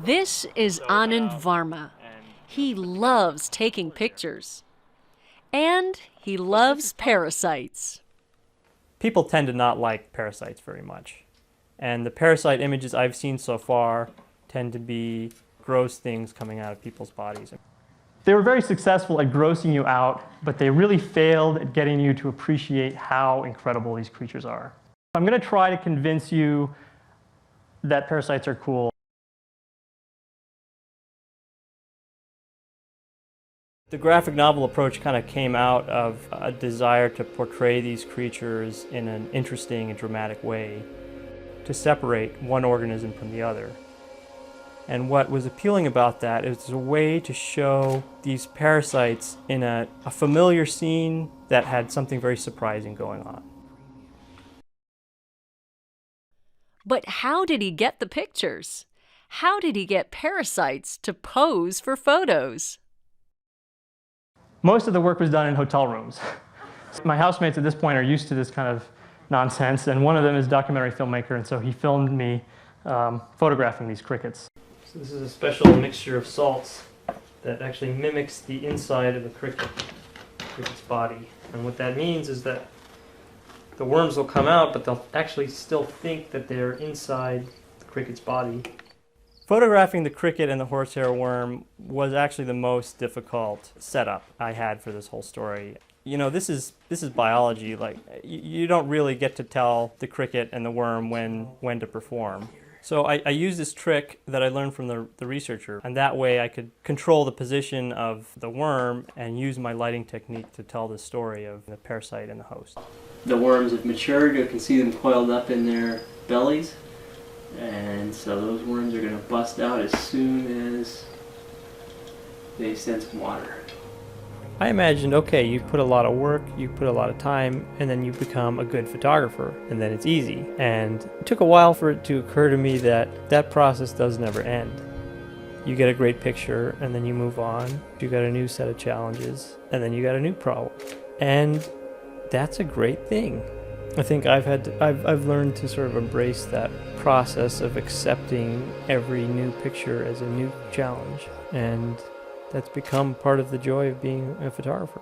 This is Anand Varma. He loves taking pictures. And he loves parasites. People tend to not like parasites very much. And the parasite images I've seen so far tend to be gross things coming out of people's bodies. They were very successful at grossing you out, but they really failed at getting you to appreciate how incredible these creatures are. I'm going to try to convince you that parasites are cool. The graphic novel approach kind of came out of a desire to portray these creatures in an interesting and dramatic way, to separate one organism from the other. And what was appealing about that is a way to show these parasites in a familiar scene that had something very surprising going on. But how did he get the pictures? How did he get parasites to pose for photos? Most of the work was done in hotel rooms. My housemates at this point are used to this kind of nonsense, and one of them is a documentary filmmaker, and so he filmed me photographing these crickets. So this is a special mixture of salts that actually mimics the inside of the cricket's body. And what that means is that the worms will come out, but they'll actually still think that they're inside the cricket's body. Photographing the cricket and the horsehair worm was actually the most difficult setup I had for this whole story. You know, this is biology. Like, you don't really get to tell the cricket and the worm when to perform. So I used this trick that I learned from the researcher, and that way I could control the position of the worm and use my lighting technique to tell the story of the parasite and the host. The worms have matured. You can see them coiled up in their bellies, and so those worms are going to bust out as soon as they sense water. I imagined, okay, you put a lot of work, you put a lot of time, and then you become a good photographer, and then it's easy. And it took a while for it to occur to me that that process does never end. You get a great picture, and then you move on. You got a new set of challenges, and then you got a new problem. And that's a great thing. I think I've learned to sort of embrace that process of accepting every new picture as a new challenge, and that's become part of the joy of being a photographer.